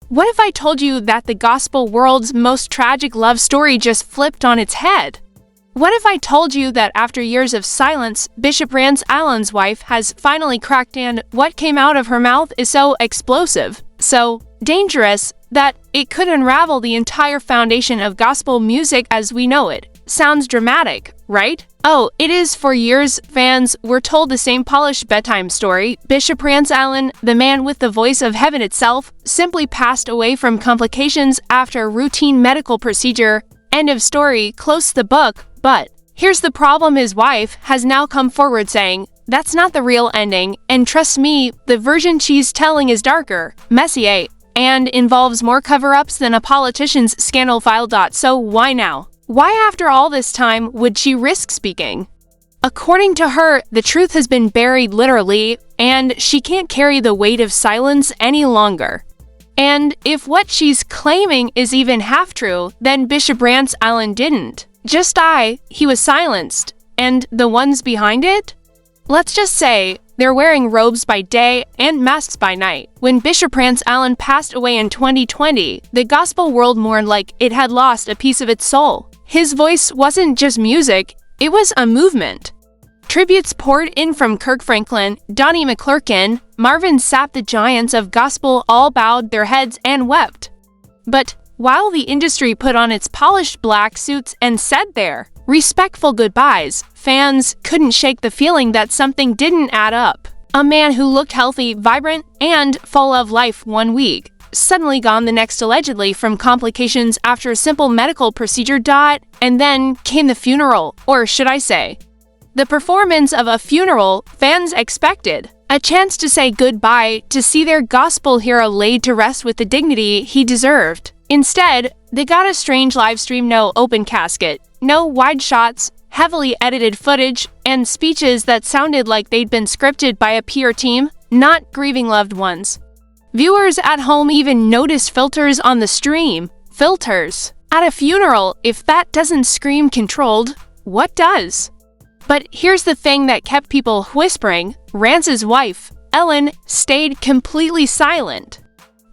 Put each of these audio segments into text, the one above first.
What if I told you that the gospel world's most tragic love story just flipped on its head? What if I told you that after years of silence, Bishop Rance Allen's wife has finally cracked, and what came out of her mouth is so explosive, so dangerous, that it could unravel the entire foundation of gospel music as we know it? Sounds dramatic, right? Oh, it is. For years, fans were told the same polished bedtime story. Bishop Rance Allen, the man with the voice of heaven itself, simply passed away from complications after a routine medical procedure. End of story, close the book. But here's the problem: his wife has now come forward saying, that's not the real ending, and trust me, the version she's telling is darker, messier, and involves more cover-ups than a politician's scandal file. So why now? Why after all this time would she risk speaking? According to her, the truth has been buried literally, and she can't carry the weight of silence any longer. And if what she's claiming is even half true, then Bishop Rance Allen didn't just die, he was silenced. And the ones behind it? Let's just say they're wearing robes by day and masks by night. When Bishop Rance Allen passed away in 2020, the gospel world mourned like it had lost a piece of its soul. His voice wasn't just music, it was a movement. Tributes poured in from Kirk Franklin, Donnie McClurkin, Marvin Sapp. The giants of gospel all bowed their heads and wept. But while the industry put on its polished black suits and said their respectful goodbyes, fans couldn't shake the feeling that something didn't add up. A man who looked healthy, vibrant, and full of life one week, suddenly gone the next, allegedly from complications after a simple medical procedure. And then came the funeral, or should I say, the performance of a funeral fans expected. A chance to say goodbye, to see their gospel hero laid to rest with the dignity he deserved. Instead, they got a strange live stream: no open casket, no wide shots, heavily edited footage, and speeches that sounded like they'd been scripted by a PR team, not grieving loved ones. Viewers at home even noticed filters on the stream. Filters. At a funeral, if that doesn't scream controlled, what does? But here's the thing that kept people whispering: Rance's wife, Ellen, stayed completely silent.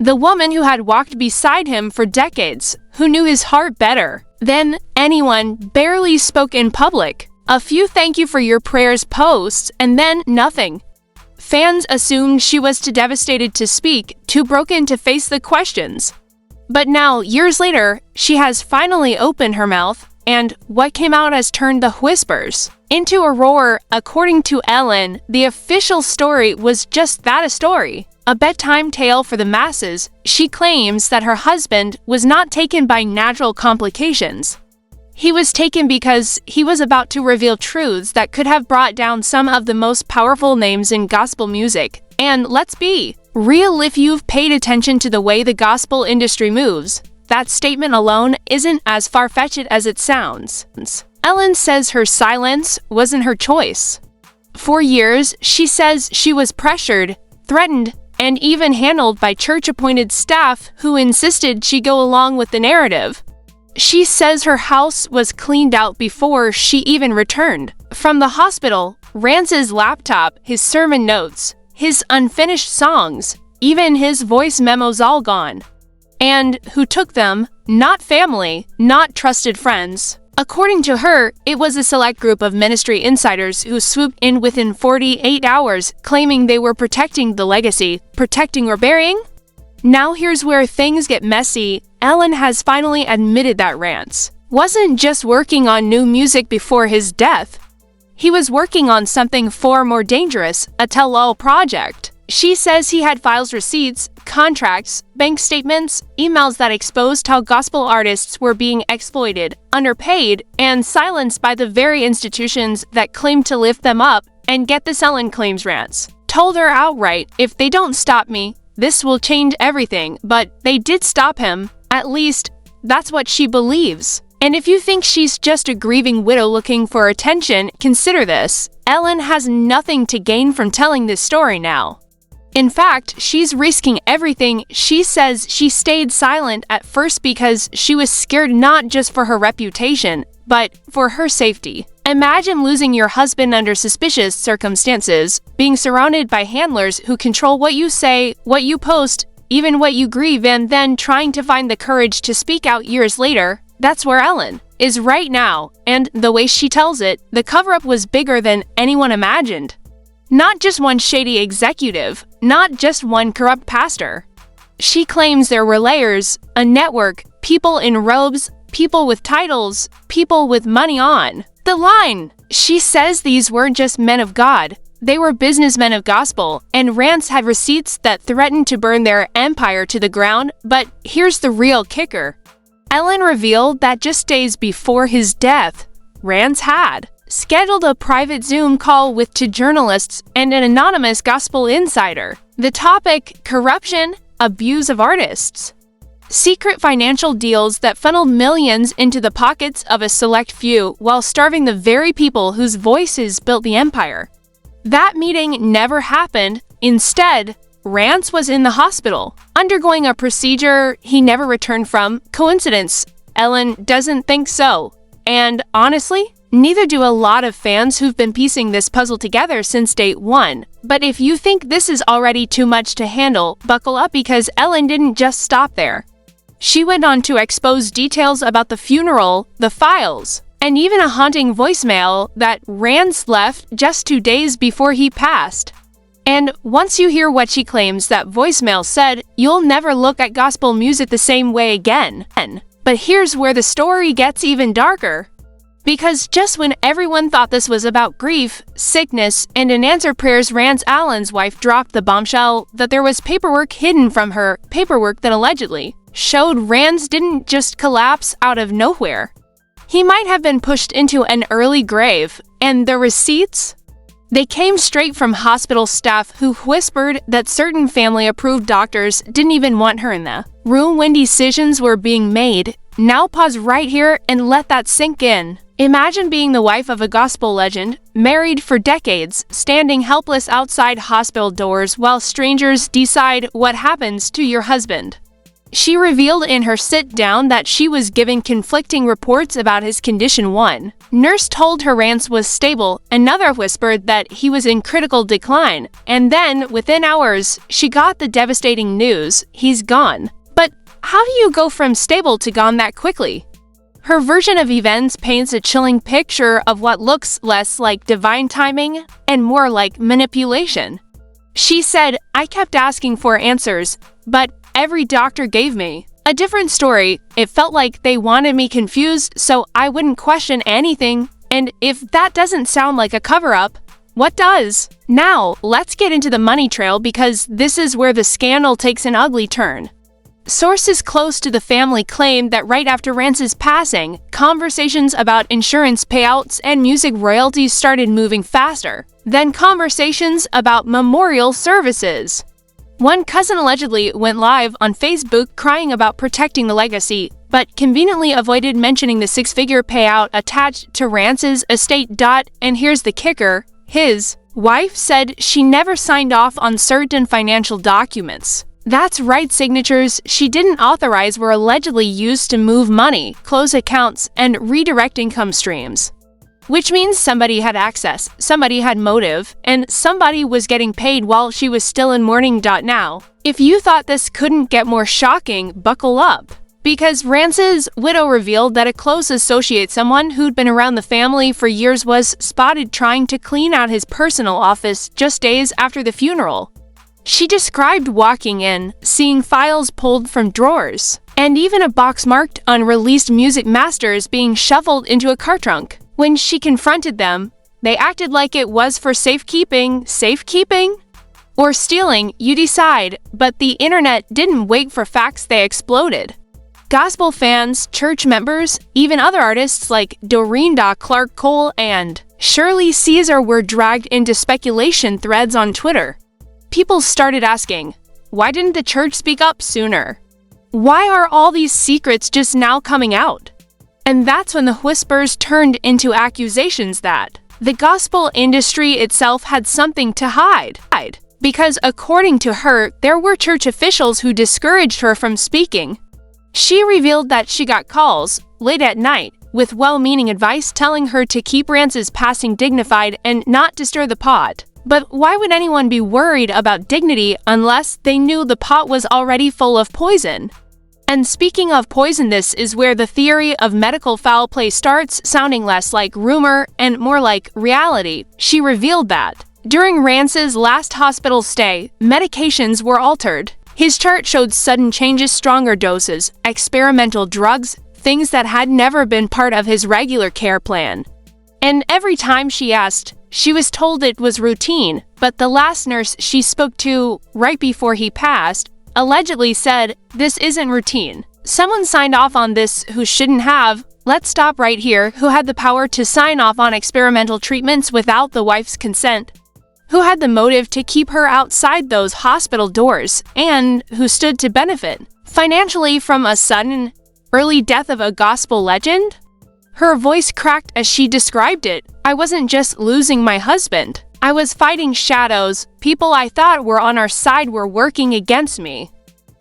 The woman who had walked beside him for decades, who knew his heart better than anyone, barely spoke in public. A few thank you for your prayers posts, and then nothing. Fans assumed she was too devastated to speak, too broken to face the questions. But now, years later, she has finally opened her mouth, and what came out has turned the whispers into a roar. According to Ellen, the official story was just that, a story. A bedtime tale for the masses. She claims that her husband was not taken by natural complications. He was taken because he was about to reveal truths that could have brought down some of the most powerful names in gospel music. And let's be real, if you've paid attention to the way the gospel industry moves, that statement alone isn't as far-fetched as it sounds. Ellen says her silence wasn't her choice. For years, she says she was pressured, threatened, and even handled by church-appointed staff who insisted she go along with the narrative. She says her house was cleaned out before she even returned from the hospital. Rance's laptop, his sermon notes, his unfinished songs, even his voice memos, all gone. And who took them? Not family, not trusted friends. According to her, it was a select group of ministry insiders who swooped in within 48 hours, claiming they were protecting the legacy. Protecting or burying? Now here's where things get messy. Ellen has finally admitted that Rance wasn't just working on new music before his death. He was working on something far more dangerous, a tell-all project. She says he had files, receipts, contracts, bank statements, emails that exposed how gospel artists were being exploited, underpaid, and silenced by the very institutions that claimed to lift them up. And get this, Ellen claims Rance told her outright, if they don't stop me, this will change everything. But they did stop him. At least, that's what she believes. And if you think she's just a grieving widow looking for attention, consider this. Ellen has nothing to gain from telling this story now. In fact, she's risking everything. She says she stayed silent at first because she was scared, not just for her reputation, but for her safety. Imagine losing your husband under suspicious circumstances, being surrounded by handlers who control what you say, what you post, even what you grieve, and then trying to find the courage to speak out years later. That's where Ellen is right now, and the way she tells it, the cover-up was bigger than anyone imagined. Not just one shady executive, not just one corrupt pastor. She claims there were layers, a network, people in robes, people with titles, people with money on the line. She says these weren't just men of God, they were businessmen of gospel, and Rance had receipts that threatened to burn their empire to the ground. But here's the real kicker. Ellen revealed that just days before his death, Rance had scheduled a private Zoom call with two journalists and an anonymous gospel insider. The topic: corruption, abuse of artists. Secret financial deals that funneled millions into the pockets of a select few while starving the very people whose voices built the empire. That meeting never happened. Instead, Rance was in the hospital, undergoing a procedure he never returned from. Coincidence? Ellen doesn't think so. And honestly, neither do a lot of fans who've been piecing this puzzle together since day one. But if you think this is already too much to handle, buckle up, because Ellen didn't just stop there. She went on to expose details about the funeral, the files, and even a haunting voicemail that Rance left just 2 days before he passed. And once you hear what she claims that voicemail said, you'll never look at gospel music the same way again. But here's where the story gets even darker. Because just when everyone thought this was about grief, sickness, and unanswered prayers, Rance Allen's wife dropped the bombshell that there was paperwork hidden from her, paperwork that allegedly showed Rance didn't just collapse out of nowhere. He might have been pushed into an early grave, and the receipts? They came straight from hospital staff who whispered that certain family-approved doctors didn't even want her in the room when decisions were being made. Now pause right here and let that sink in. Imagine being the wife of a gospel legend, married for decades, standing helpless outside hospital doors while strangers decide what happens to your husband. She revealed in her sit-down that she was given conflicting reports about his condition. One nurse told her Rance was stable, another whispered that he was in critical decline, and then, within hours, she got the devastating news: he's gone. But how do you go from stable to gone that quickly? Her version of events paints a chilling picture of what looks less like divine timing and more like manipulation. She said, "I kept asking for answers, but every doctor gave me a different story. It felt like they wanted me confused so I wouldn't question anything. And if that doesn't sound like a cover-up, what does?" Now, let's get into the money trail, because this is where the scandal takes an ugly turn. Sources close to the family claim that right after Rance's passing, conversations about insurance payouts and music royalties started moving faster than conversations about memorial services. One cousin allegedly went live on Facebook crying about protecting the legacy, but conveniently avoided mentioning the six-figure payout attached to Rance's estate. And here's the kicker: his wife said she never signed off on certain financial documents. That's right, signatures she didn't authorize were allegedly used to move money, close accounts, and redirect income streams. Which means somebody had access, somebody had motive, and somebody was getting paid while she was still in mourning. Now, if you thought this couldn't get more shocking, buckle up. Because Rance's widow revealed that a close associate, someone who'd been around the family for years, was spotted trying to clean out his personal office just days after the funeral. She described walking in, seeing files pulled from drawers, and even a box marked unreleased music masters being shuffled into a car trunk. When she confronted them, they acted like it was for safekeeping. Safekeeping? Or stealing, you decide, but the internet didn't wait for facts, they exploded. Gospel fans, church members, even other artists like Dorinda Clark Cole and Shirley Caesar were dragged into speculation threads on Twitter. People started asking, why didn't the church speak up sooner? Why are all these secrets just now coming out? And that's when the whispers turned into accusations that the gospel industry itself had something to hide. Because according to her, there were church officials who discouraged her from speaking. She revealed that she got calls, late at night, with well-meaning advice telling her to keep Rance's passing dignified and not to stir the pot. But why would anyone be worried about dignity unless they knew the pot was already full of poison? And speaking of poison, this is where the theory of medical foul play starts sounding less like rumor and more like reality. She revealed that during Rance's last hospital stay, medications were altered. His chart showed sudden changes, stronger doses, experimental drugs, things that had never been part of his regular care plan. And every time she asked, she was told it was routine, but the last nurse she spoke to right before he passed allegedly said, "This isn't routine. Someone signed off on this who shouldn't have." Let's stop right here. Who had the power to sign off on experimental treatments without the wife's consent? Who had the motive to keep her outside those hospital doors? And who stood to benefit financially from a sudden, early death of a gospel legend? Her voice cracked as she described it. "I wasn't just losing my husband. I was fighting shadows. People I thought were on our side were working against me.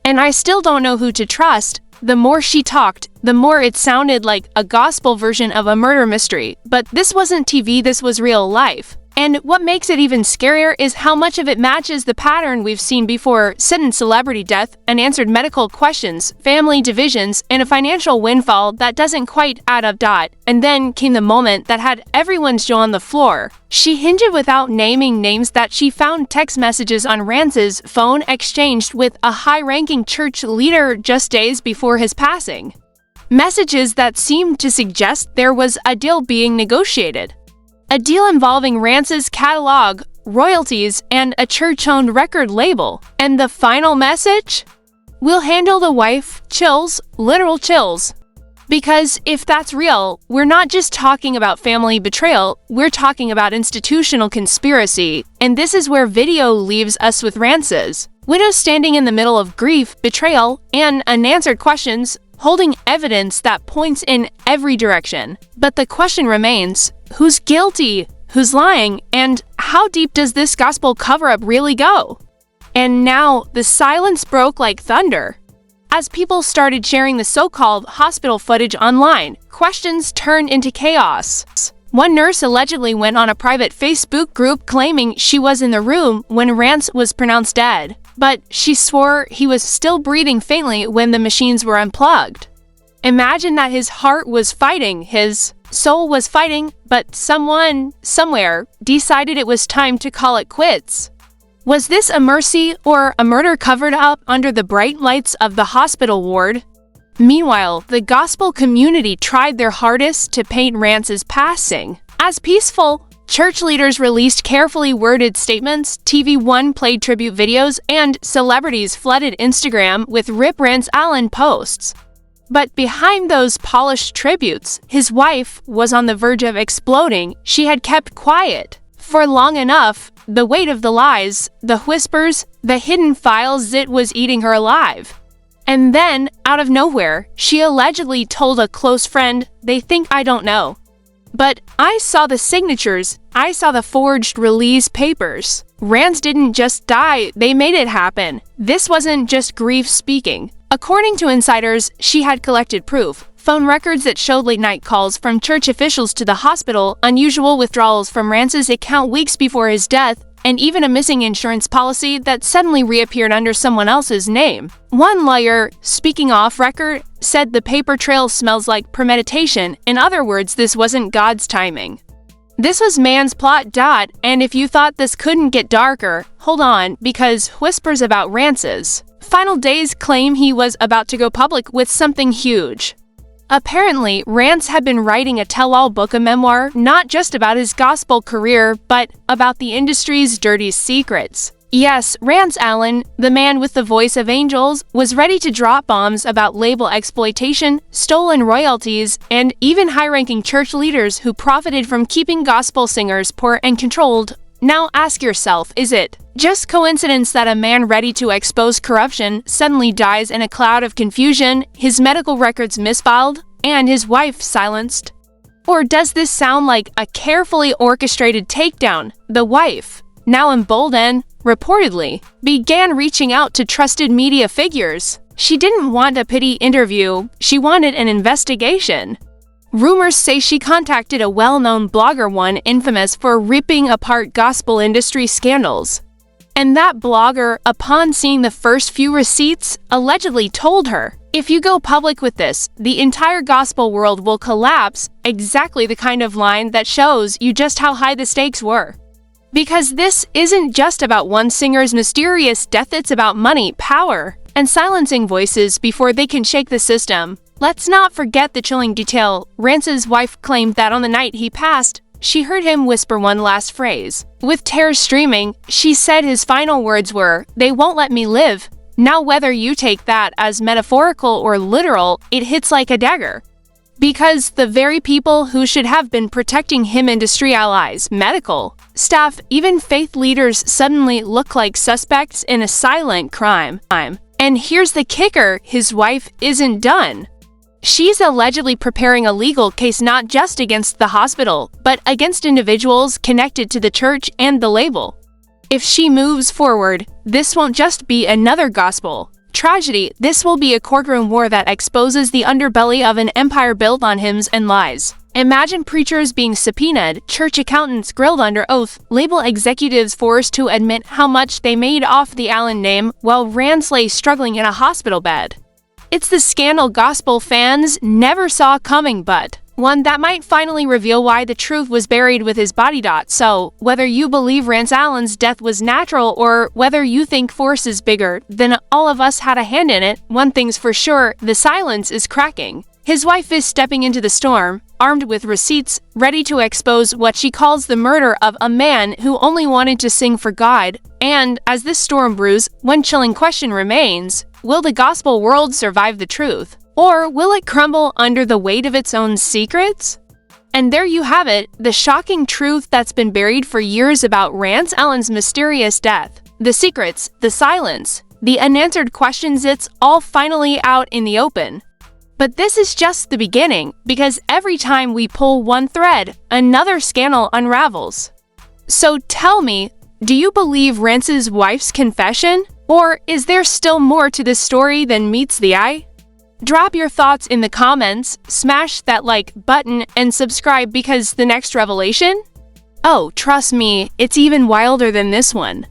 And I still don't know who to trust." The more she talked, the more it sounded like a gospel version of a murder mystery. But this wasn't TV, this was real life. And what makes it even scarier is how much of it matches the pattern we've seen before: sudden celebrity death, unanswered medical questions, family divisions, and a financial windfall that doesn't quite add up. And then came the moment that had everyone's jaw on the floor. She hinted without naming names that she found text messages on Rance's phone exchanged with a high-ranking church leader just days before his passing. Messages that seemed to suggest there was a deal being negotiated. A deal involving Rance's catalog, royalties, and a church-owned record label. And the final message? "We'll handle the wife." Chills, literal chills. Because if that's real, we're not just talking about family betrayal, we're talking about institutional conspiracy. And this is where video leaves us with Rance's widow standing in the middle of grief, betrayal, and unanswered questions, holding evidence that points in every direction. But the question remains, who's guilty? Who's lying? And how deep does this gospel cover-up really go? And now, the silence broke like thunder. As people started sharing the so-called hospital footage online, questions turned into chaos. One nurse allegedly went on a private Facebook group claiming she was in the room when Rance was pronounced dead, but she swore he was still breathing faintly when the machines were unplugged. Imagine that his heart was fighting, his soul was fighting, but someone, somewhere, decided it was time to call it quits. Was this a mercy or a murder covered up under the bright lights of the hospital ward? Meanwhile, the gospel community tried their hardest to paint Rance's passing as peaceful. Church leaders released carefully worded statements, TV One played tribute videos, and celebrities flooded Instagram with "Rip Rance Allen" posts. But behind those polished tributes, his wife was on the verge of exploding. She had kept quiet for long enough. The weight of the lies, the whispers, the hidden files, it was eating her alive. And then, out of nowhere, she allegedly told a close friend, "They think I don't know. But I saw the signatures. I saw the forged release papers. Rance didn't just die, they made it happen. This wasn't just grief speaking." According to insiders, she had collected proof. Phone records that showed late-night calls from church officials to the hospital, unusual withdrawals from Rance's account weeks before his death, and even a missing insurance policy that suddenly reappeared under someone else's name. One lawyer, speaking off record, said the paper trail smells like premeditation. In other words, this wasn't God's timing. This was man's plot. And if you thought this couldn't get darker, hold on, because whispers about Rance's final days claim he was about to go public with something huge. Apparently, Rance had been writing a tell-all book, a memoir, not just about his gospel career, but about the industry's dirty secrets. Yes, Rance Allen, the man with the voice of angels, was ready to drop bombs about label exploitation, stolen royalties, and even high-ranking church leaders who profited from keeping gospel singers poor and controlled. Now ask yourself, is it just coincidence that a man ready to expose corruption suddenly dies in a cloud of confusion, his medical records misfiled, and his wife silenced? Or does this sound like a carefully orchestrated takedown? The wife, now emboldened, reportedly began reaching out to trusted media figures. She didn't want a pity interview, she wanted an investigation. Rumors say she contacted a well-known blogger, one infamous for ripping apart gospel industry scandals. And that blogger, upon seeing the first few receipts, allegedly told her, "If you go public with this, the entire gospel world will collapse," exactly the kind of line that shows you just how high the stakes were. Because this isn't just about one singer's mysterious death, it's about money, power, and silencing voices before they can shake the system. Let's not forget the chilling detail. Rance's wife claimed that on the night he passed, she heard him whisper one last phrase. With tears streaming, she said his final words were, "They won't let me live." Now, whether you take that as metaphorical or literal, it hits like a dagger. Because the very people who should have been protecting him, industry allies, medical staff, even faith leaders, suddenly look like suspects in a silent crime. And here's the kicker, his wife isn't done. She's allegedly preparing a legal case not just against the hospital, but against individuals connected to the church and the label. If she moves forward, this won't just be another gospel tragedy, this will be a courtroom war that exposes the underbelly of an empire built on hymns and lies. Imagine preachers being subpoenaed, church accountants grilled under oath, label executives forced to admit how much they made off the Allen name, while Rance lay struggling in a hospital bed. It's the scandal gospel fans never saw coming, but one that might finally reveal why the truth was buried with his body. So, whether you believe Rance Allen's death was natural or whether you think force is bigger than all of us had a hand in it, one thing's for sure, the silence is cracking. His wife is stepping into the storm, armed with receipts, ready to expose what she calls the murder of a man who only wanted to sing for God. And as this storm brews, one chilling question remains: will the gospel world survive the truth? Or will it crumble under the weight of its own secrets? And there you have it, the shocking truth that's been buried for years about Rance Allen's mysterious death. The secrets, the silence, the unanswered questions, it's all finally out in the open. But this is just the beginning, because every time we pull one thread, another scandal unravels. So tell me, do you believe Rance's wife's confession? Or is there still more to this story than meets the eye? Drop your thoughts in the comments, smash that like button, and subscribe because the next revelation? Oh, trust me, it's even wilder than this one.